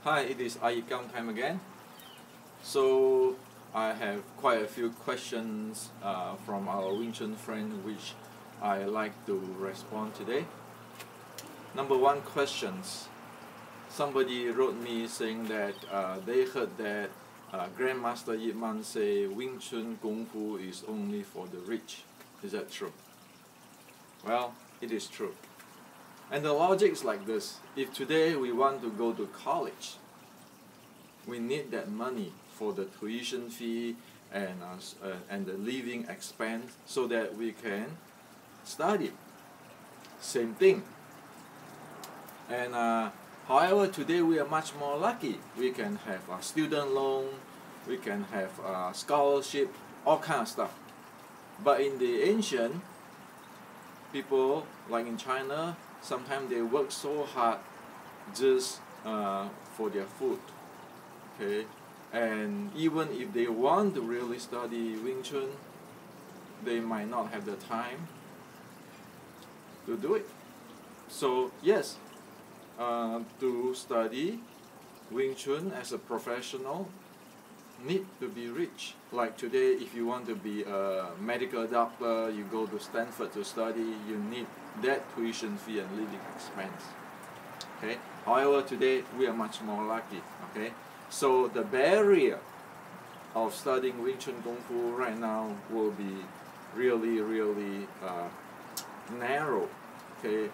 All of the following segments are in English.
Hi, it is Ayikam time again. So I have quite a few questions from our Wing Chun friend which I like to respond today. Number one questions. Somebody wrote me saying that they heard that Grandmaster Yip Man say Wing Chun Kung Fu is only for the rich. Is that true? Well, it is true. And the logic is like this. If today we want to go to college, we need that money for the tuition fee and the living expense so that we can study. Same thing. And however, today we are much more lucky. We can have a student loan, we can have a scholarship, all kind of stuff. But in the ancient, people like in China, sometimes they work so hard just for their food. Okay, and even if they want to really study Wing Chun, they might not have the time to do it. So yes, to study Wing Chun as a professional, need to be rich. Like today, if you want to be a medical doctor, you go to Stanford to study, you need that tuition fee and living expense. Okay. However, today we are much more lucky. Okay. So the barrier of studying Wing Chun Kung Fu right now will be really narrow. Okay.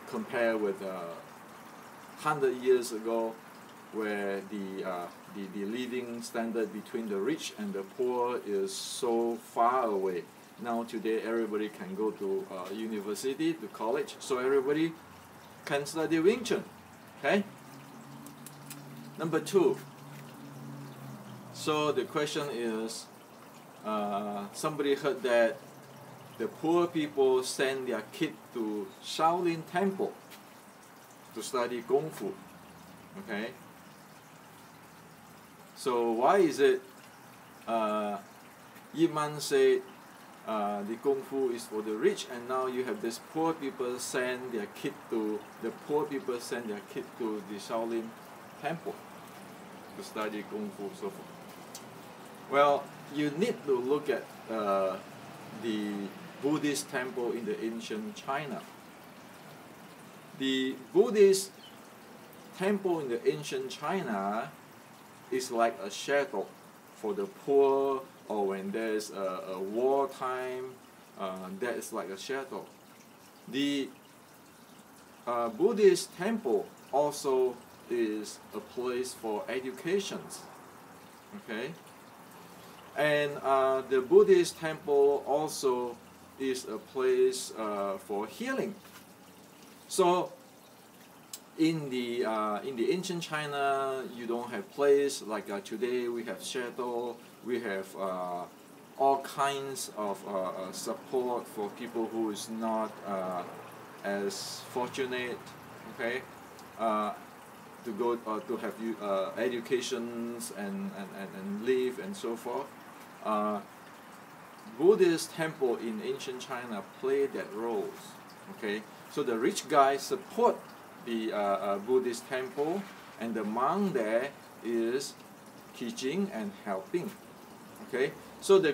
Compared with 100 years ago, where the living standard between the rich and the poor is so far away. Now today everybody can go to university, to college, so everybody can study Wing Chun. Okay? Number two. So the question is, somebody heard that the poor people send their kid to Shaolin Temple to study Kung Fu. Okay? So why is it Yip Man said the Kung Fu is for the rich, and now you have this poor people send their kid to the Shaolin Temple to study Kung Fu, so forth. Well, you need to look at the Buddhist temple in the ancient China. The Buddhist temple in the ancient China is like a shelter for the poor, or when there's a wartime, that is like a shelter. The Buddhist temple also is a place for education. Okay? And the Buddhist temple also is a place for healing. So in the ancient China, you don't have place like today. We have shelter, we have all kinds of support for people who is not as fortunate. Okay, to go to have educations and live and so forth. Buddhist temple in ancient China play that roles. Okay, so the rich guys support the Buddhist temple, and the monk there is teaching and helping. Okay, so the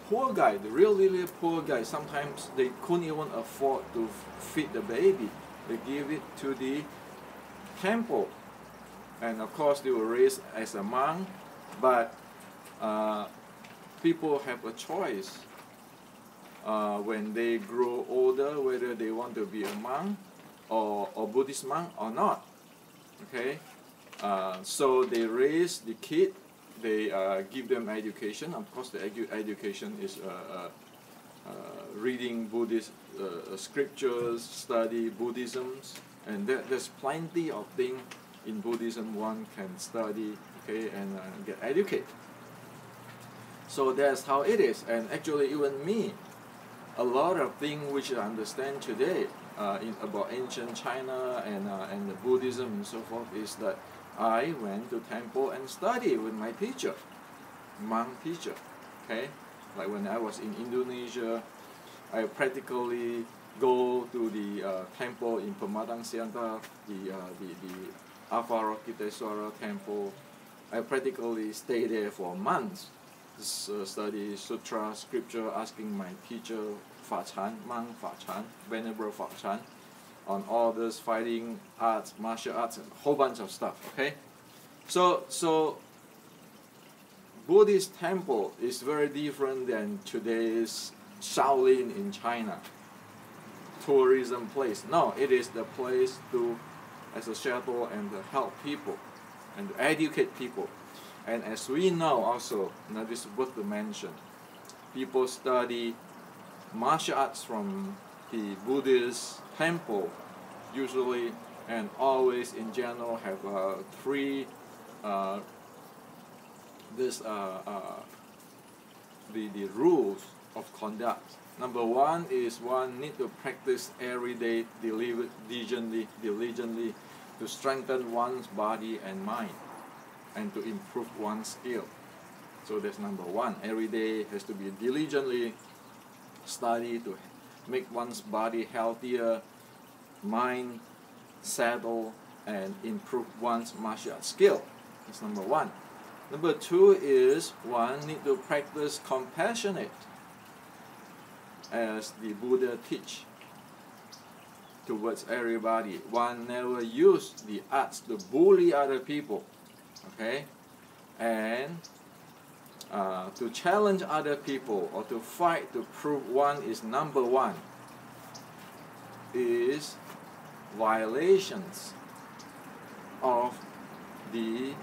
poor guy, the really poor guy, sometimes they couldn't even afford to feed the baby. They give it to the temple, and of course they were raised as a monk, but people have a choice when they grow older whether they want to be a monk or Buddhist monk or not. Okay, so they raise the kid, they give them education. Of course, the education is reading Buddhist scriptures, study Buddhism, and there's plenty of things in Buddhism one can study, okay, and get educated. So that's how it is. And actually, even me, a lot of things which I understand today about ancient China and the Buddhism and so forth is that I went to temple and studied with my teacher, monk teacher. Okay, like when I was in Indonesia, I practically go to the temple in Pematang Siantar, the Avalokitesvara temple. I practically stayed there for months. Study sutra, scripture, asking my teacher Fa Chan, Mang Fa Chan, Venerable Fa Chan, on all this fighting arts, martial arts, and a whole bunch of stuff. Okay, so Buddhist temple is very different than today's Shaolin in China. Tourism place. No, it is the place to, as a shuttle, and to help people and to educate people. And as we know also, now this is worth to mention, people study martial arts from the Buddhist temple usually and always in general have three the rules of conduct. Number one is one need to practice every day diligently to strengthen one's body and mind and to improve one's skill. So that's number one. Every day has to be diligently study to make one's body healthier, mind settle, and improve one's martial arts skill. That's number one. Number two is one need to practice compassionate, as the Buddha teach towards everybody. One never use the arts to bully other people, okay, and to challenge other people or to fight to prove one is number one is violations of the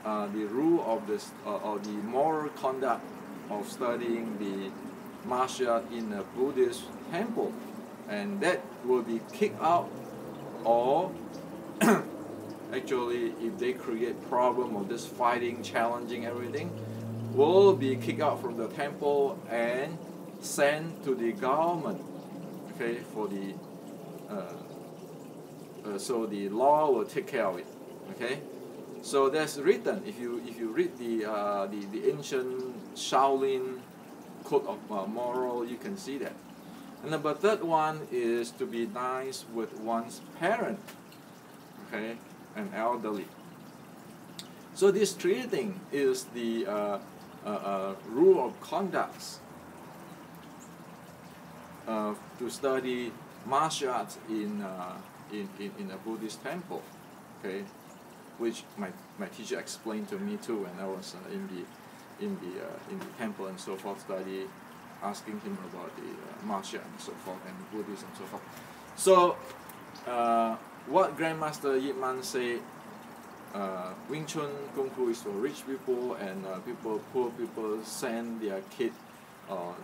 rule of this or the moral conduct of studying the martial art in a Buddhist temple, and that will be kicked out, or actually if they create problem of this fighting, challenging everything, will be kicked out from the temple and sent to the government, okay, for the so the law will take care of it, okay. So that's written. If you read the ancient Shaolin code of moral, you can see that. And number third one is to be nice with one's parent, okay, and elderly. So this three thing is the rule of conduct to study martial arts in a Buddhist temple, okay, which my teacher explained to me too when I was in the temple and so forth, study, asking him about the martial and so forth and Buddhism and so forth. So what Grandmaster Yip Man say, Wing Chun Kung Fu is for rich people, and poor people send their kid to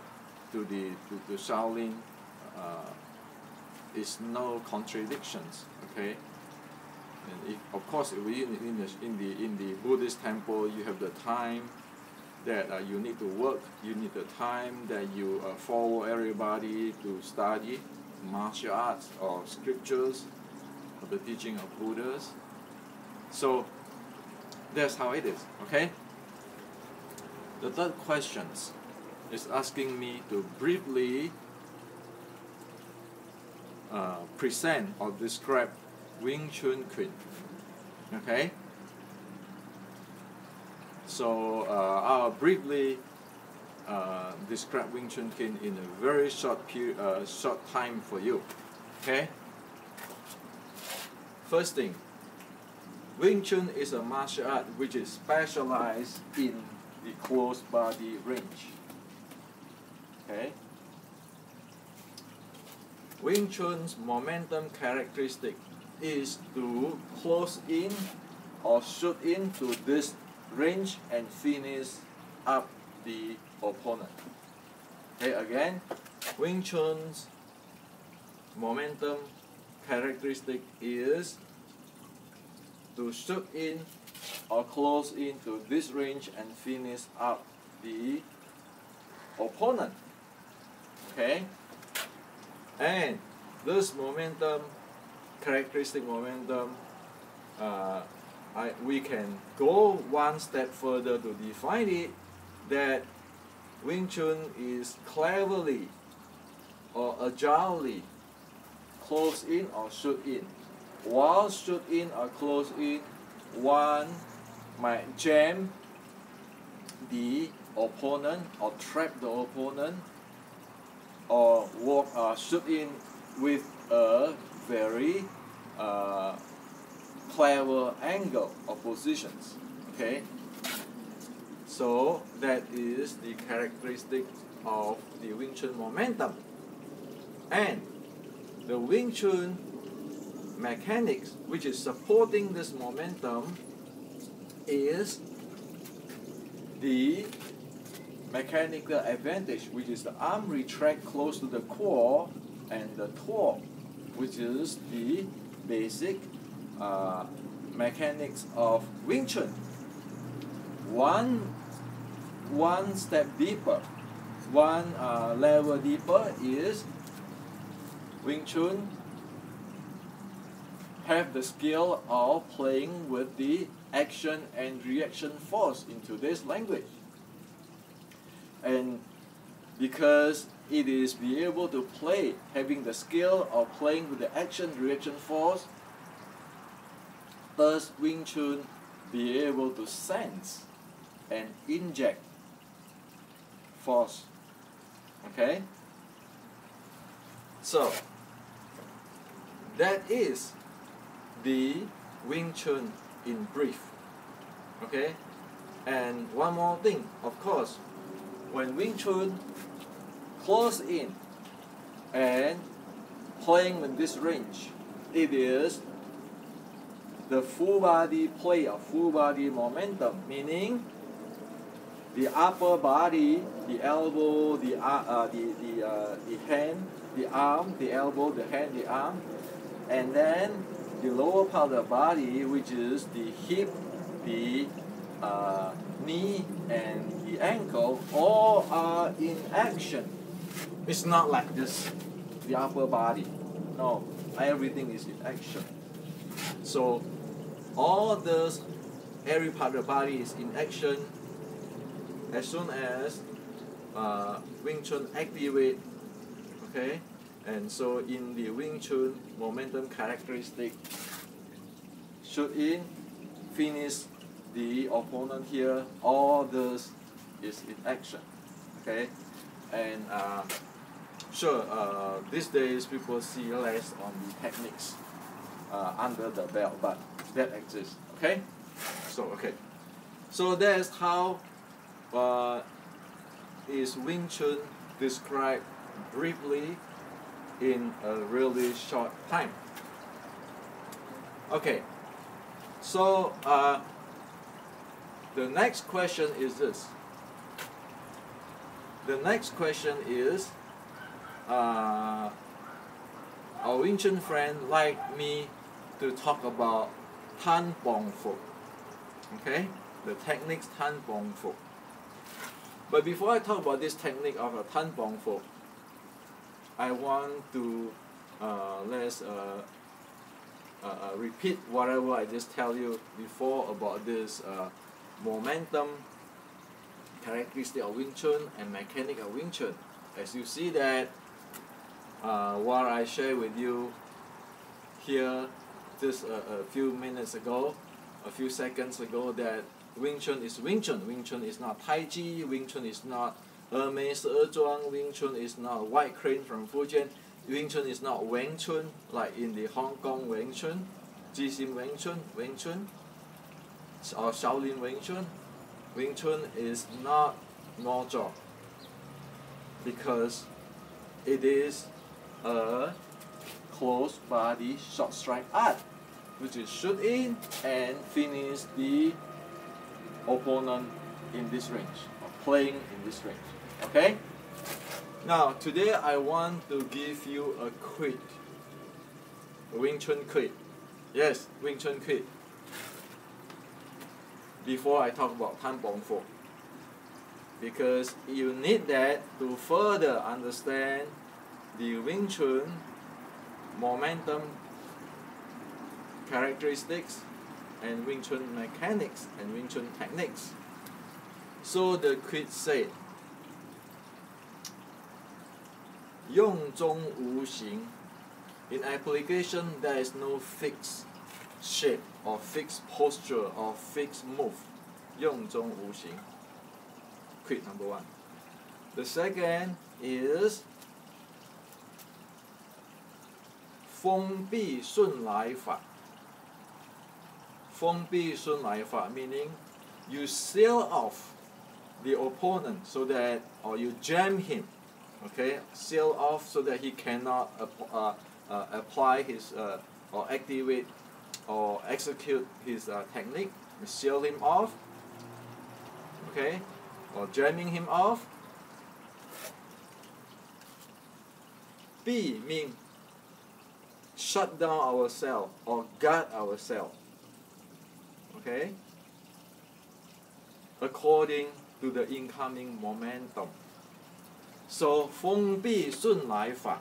Shaolin, is no contradictions, okay. And if, of course, in the Buddhist temple, you have the time that you need to work, you need the time that you follow everybody to study martial arts or scriptures or the teaching of Buddhas. So that's how it is, okay? The third question is asking me to briefly present or describe Wing Chun Kuen, okay? So I'll briefly describe Wing Chun Kuen in a very short time for you, okay? First thing, Wing Chun is a martial art which is specialized in the close body range, okay? Wing Chun's momentum characteristic is to close in or shoot into this range and finish up the opponent. Okay, again, Wing Chun's momentum characteristic is to shoot in or close into this range and finish up the opponent. Okay, and this momentum characteristic momentum, we can go one step further to define it, that Wing Chun is cleverly or agilely close in or shoot in. while shoot in or close in, one might jam the opponent or trap the opponent, or shoot in with a very clever angle or positions. Okay, so that is the characteristic of the Wing Chun momentum. And the Wing Chun mechanics which is supporting this momentum is the mechanical advantage, which is the arm retract close to the core, and the torque, which is the basic mechanics of Wing Chun. One step deeper, one level deeper is Wing Chun have the skill of playing with the action and reaction force in today's language. And because it is be able to play, having the skill of playing with the action reaction force, thus Wing Chun be able to sense and inject force. Okay? So that is the Wing Chun in brief. Okay? And one more thing, of course, when Wing Chun close in and playing with this range, it is the full body play or full body momentum, meaning the upper body, the elbow, the hand, the arm, the elbow, the hand, the arm, and then the lower part of the body, which is the hip, the knee, and the ankle, all are in action. It's not like this, the upper body. No, everything is in action. So all this, every part of the body is in action. As soon as Wing Chun activate, okay, and so in the Wing Chun momentum characteristic, shoot in, finish the opponent here, all this is in action. Okay, and sure, these days people see less on the techniques under the belt, but that exists. Okay, so that's how is Wing Chun described briefly in a really short time. Okay, so the next question is this. The next question is, our Wing Chun friend like me to talk about Tan Bong Fu. Okay, the techniques Tan Bong Fu. But before I talk about this technique of a Tan Bong Fu, I want to let's repeat whatever I just tell you before about this momentum characteristic of Wing Chun and mechanic of Wing Chun. As you see that what I shared with you here just a few minutes ago, a few seconds ago, that Wing Chun is Wing Chun. Wing Chun is not Tai Chi. Wing Chun is not Mei Se Zhuang. Wing Chun is not White Crane from Fujian. Wing Chun is not Wing Chun like in the Hong Kong Wing Chun, Jisim Wing Chun, or Shaolin Wing Chun. Wing Chun is not No Zhou because it is a close body short strike art, which is shoot in and finish the opponent in this range, or playing in this range. Okay? Now, today I want to give you a quick Wing Chun quiz. Yes, Wing Chun quiz. Before I talk about Tan Bong Fu, because you need that to further understand the Wing Chun momentum characteristics and Wing Chun mechanics and Wing Chun techniques. So the quiz said, 用中无形 In application, there is no fixed shape or fixed posture or fixed move. 用中无形. Creed number one. The second is 封闭顺来法. 封闭顺来法 meaning you seal off the opponent so that, or you jam him, okay, seal off so that he cannot apply his or activate or execute his technique. You seal him off, okay, or jamming him off. B mean shut down ourselves or guard ourselves, okay, according to the incoming momentum. So 封闭顺来法,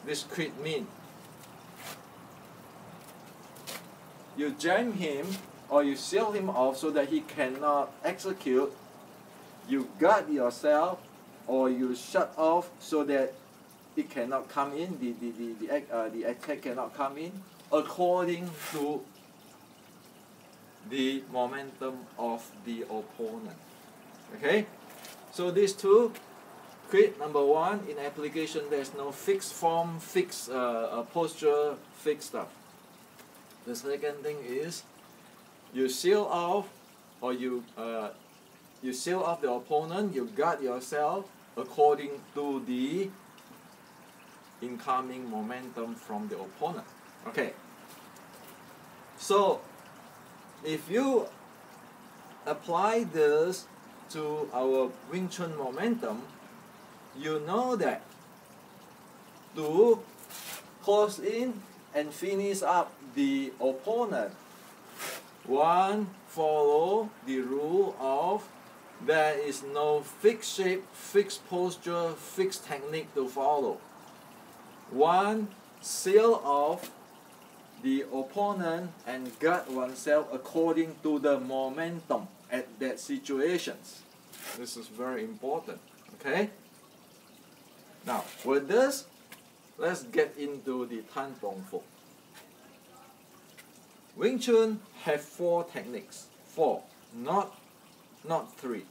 this could mean you jam him or you seal him off so that he cannot execute, you guard yourself or you shut off so that it cannot come in, the attack cannot come in according to the momentum of the opponent. Okay, so these two, creed number one, in application there's no fixed form, fixed posture, fixed stuff. The second thing is you seal off or you seal off the opponent, you guard yourself according to the incoming momentum from the opponent. Okay, so if you apply this to our Wing Chun momentum, you know that to close in and finish up the opponent, one, follow the rule of there is no fixed shape, fixed posture, fixed technique to follow. One, seal off the opponent and guard oneself according to the momentum at that situations. This is very important, okay? Now, with this, let's get into the Tan Bong Fu. Wing Chun have 4 techniques, 4, not 3,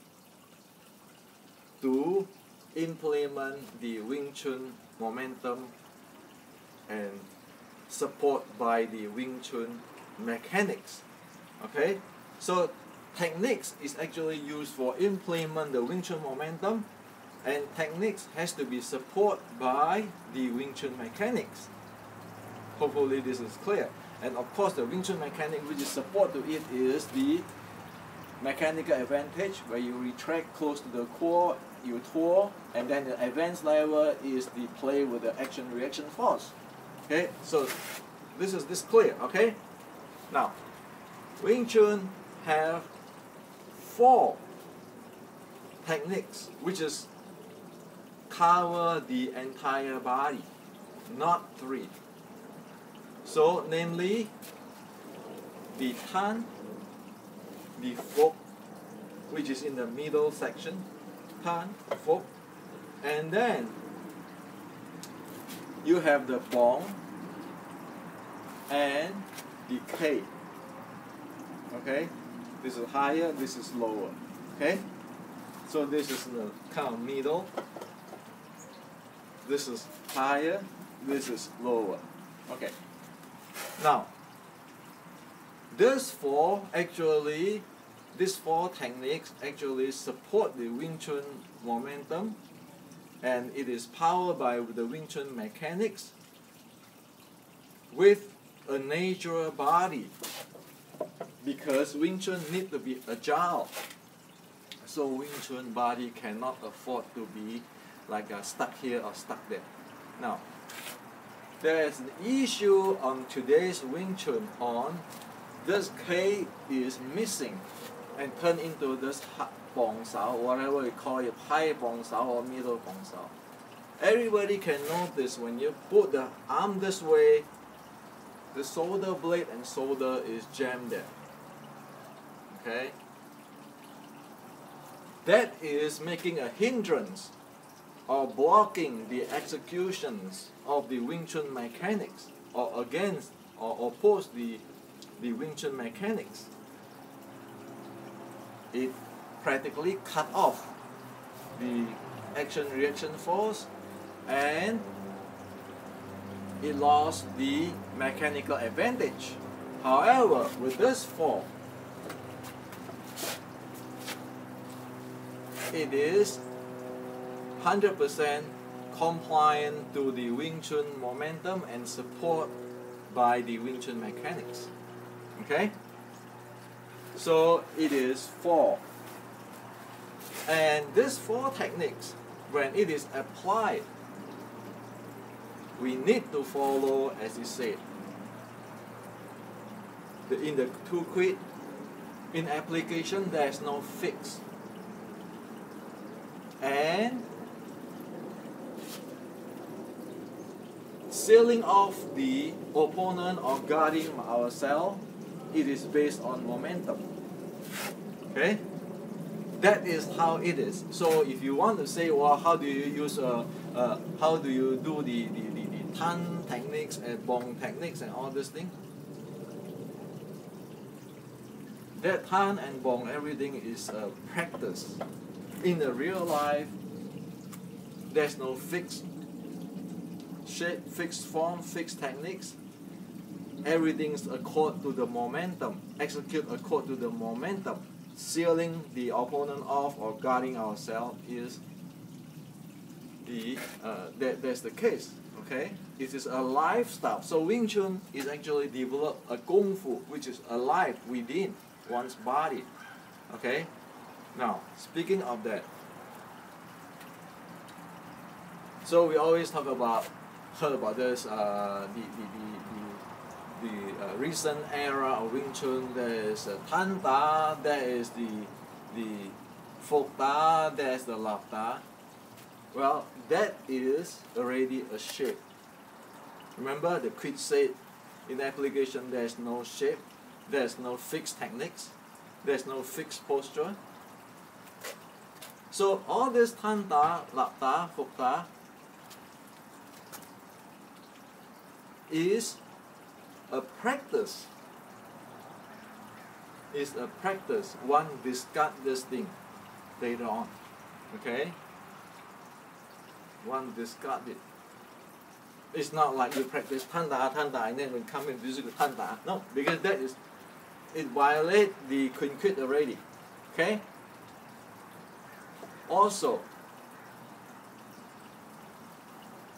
to implement the Wing Chun momentum and support by the Wing Chun mechanics. Okay, so techniques is actually used for implement the Wing Chun momentum, and techniques has to be supported by the Wing Chun mechanics. Hopefully this is clear. And of course the Wing Chun mechanic which is support to it is the mechanical advantage, where you retract close to the core, you twirl, and then the advanced level is the play with the action reaction force. Okay, so this is clear, okay? Now, Wing Chun have 4 techniques which is cover the entire body, not 3. So, namely, the Tan, the Fok, which is in the middle section, Tan, Fok, and then you have the Bong and the K. Okay, this is higher, this is lower. Okay, so this is the kind of middle. This is higher, this is lower. Okay, now these 4 techniques actually support the Wing Chun momentum, and it is powered by the Wing Chun mechanics with a natural body, because Wing Chun need to be agile. So Wing Chun body cannot afford to be like stuck here or stuck there. Now, there is an issue on today's Wing Chun on this K is missing and turned into this Bong Sao, whatever you call it, high Bong Sao or middle Bong Sao. Everybody can notice when you put the arm this way, the shoulder blade and shoulder is jammed there. Okay? That is making a hindrance or blocking the executions of the Wing Chun mechanics, or against or oppose the Wing Chun mechanics. It practically cut off the action-reaction force, and it lost the mechanical advantage. However, with this form, it is 100% compliant to the Wing Chun momentum and support by the Wing Chun mechanics. Okay? So it is 4. And these 4 techniques, when it is applied, we need to follow, as he said, in the two quid, in application there is no fix. And sealing off the opponent or guarding ourselves, it is based on momentum. Okay? That is how it is. So if you want to say, well, how do you use how do you do the Tan techniques and Bong techniques and all this thing? That Tan and Bong, everything is practice. In the real life, there's no fixed shape, fixed form, fixed techniques. Everything's according to the momentum. Execute according to the momentum. Sealing the opponent off or guarding ourselves is that's the case. Okay, it is a lifestyle. So Wing Chun is actually developed a Kung Fu which is alive within one's body. Okay, now speaking of that, so we always heard about this recent era of Wing Chun. There is Tan Da, there is the Folk Da, there is the Lap Da. Well, that is already a shape. Remember the Quid said, in application there is no shape, there is no fixed techniques, there is no fixed posture. So all this Tan Da, Lap Da, Folk Da is a practice. Is a practice. One discard this thing later on. Okay? One discard it. It's not like you practice Tan Da, and then when come in physical Tan Da. No, because that is, it violates the Quid Quid already. Okay? Also,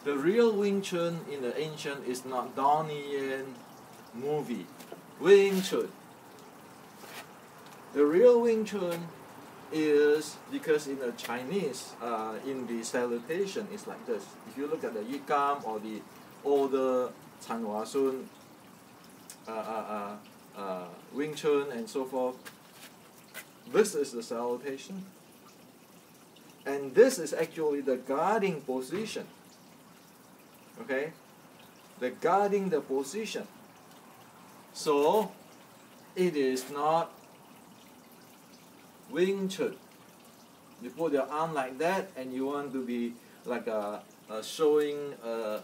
the real Wing Chun in the ancient is not Donnie Yen movie. Wing Chun. The real Wing Chun is, because in the Chinese, in the salutation, it's like this. If you look at the Yikam or the older Chan Hua Sun, Wing Chun and so forth, this is the salutation. And this is actually the guarding position. Okay? The guarding the position. So, it is not Wing Chun. You put your arm like that and you want to be like showing a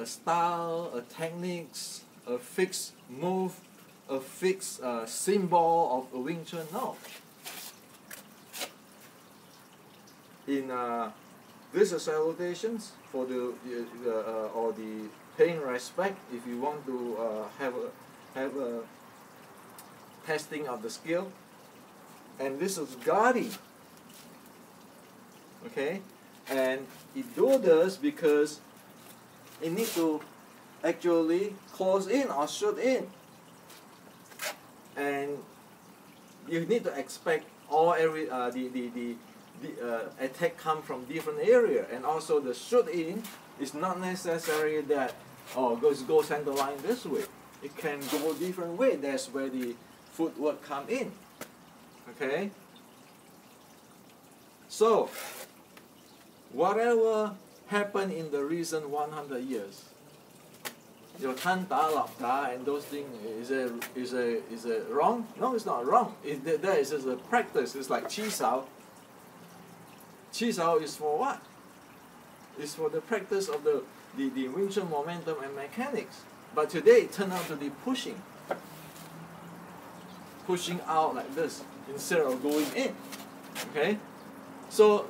style, a techniques, a fixed move, a fixed symbol of a Wing Chun. No. In these salutations for the or the paying respect, if you want to have a testing of the skill, and this is guarding. Okay, and it do this because it need to actually close in or shoot in, and you need to expect the attack come from different area, and also the shoot in is not necessary that go center line this way. It can go different way. That's where the footwork come in. Okay. So whatever happened in the recent 100 years, your Tan Da, Lap Da, and those things, is a wrong? No, it's not wrong. That is just a practice. It's like Chi Sao. Qi Sao is for what? It's for the practice of the Wing Chun momentum and mechanics. But today it turned out to be pushing out like this instead of going in. Okay? So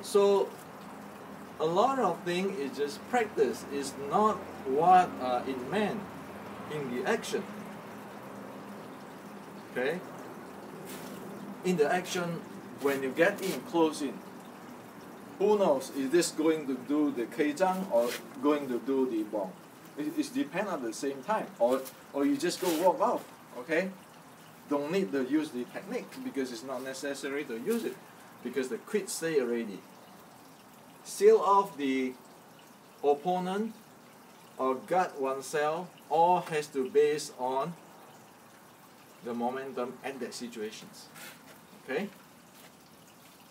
a lot of things is just practice. It's not what it meant in the action. Okay? In the action, when you get in, close in, who knows, is this going to do the Keizang or going to do the Bong? It depends at the same time. Or you just go walk out, okay? Don't need to use the technique because it's not necessary to use it because the quit say already. Seal off the opponent or gut oneself, all has to base on the momentum at that situations. Okay?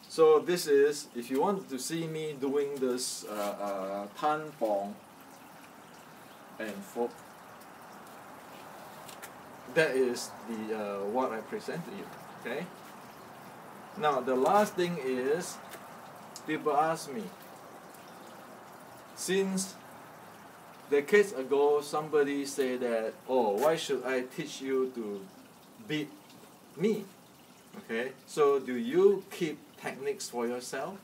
So this is, if you want to see me doing this Tan Bong and Fok, that is the what I present to you. Okay? Now the last thing is, people ask me, since decades ago somebody said that, oh, why should I teach you to beat me? Okay, so do you keep techniques for yourself?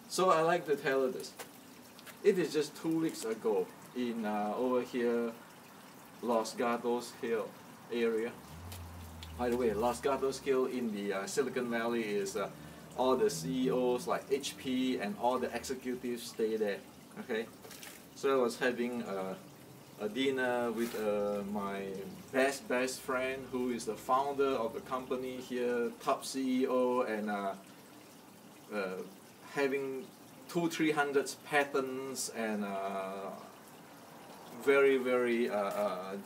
So I like to tell you this. It is just 2 weeks ago in over here, Los Gatos Hill area. By the way, Los Gatos Hill in the Silicon Valley is all the CEOs like HP and all the executives stay there. Okay, so I was having a dinner with my best friend who is the founder of the company here, top CEO, and having 200-300 patents and very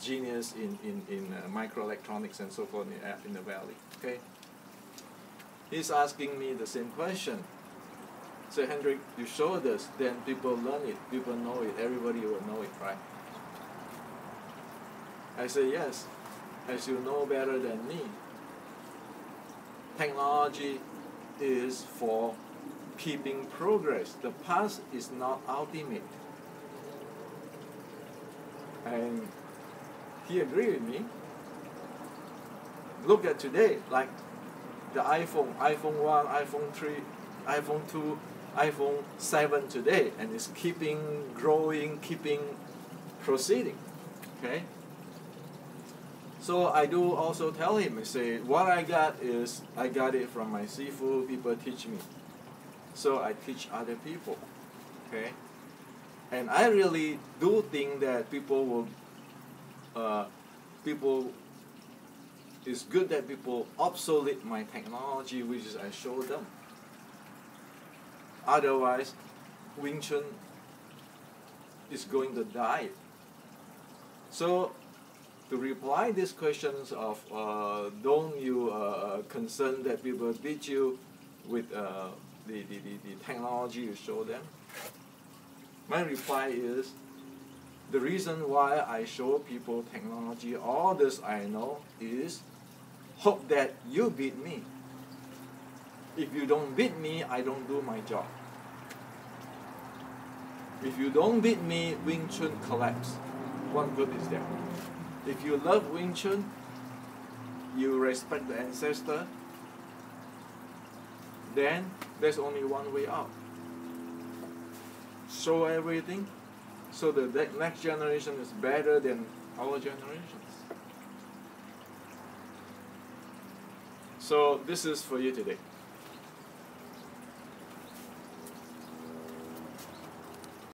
genius in microelectronics and so forth in the valley. Okay, he's asking me the same question. So Hendrik, you show this, then people learn it, people know it, everybody will know it, right? I say yes, as you know better than me. Technology is for keeping progress. The past is not ultimate. And he agreed with me. Look at today, like the iPhone 1, iPhone 3, iPhone 2, iPhone 7 today, and it's keeping growing, keeping proceeding. Okay? So I do also tell him, I say, what I got is, I got it from my Sifu, people teach me. So I teach other people. Okay? And I really do think that it's good that people obsolete my technology, which is I show them. Otherwise, Wing Chun is going to die. So, to reply these questions of don't you concern that people beat you with the technology you show them? My reply is, the reason why I show people technology, all this I know, is hope that you beat me. If you don't beat me, I don't do my job. If you don't beat me, Wing Chun collapse. What good is that? If you love Wing Chun, you respect the ancestor, then there's only one way out. Show everything so the next generation is better than our generations. So this is for you today.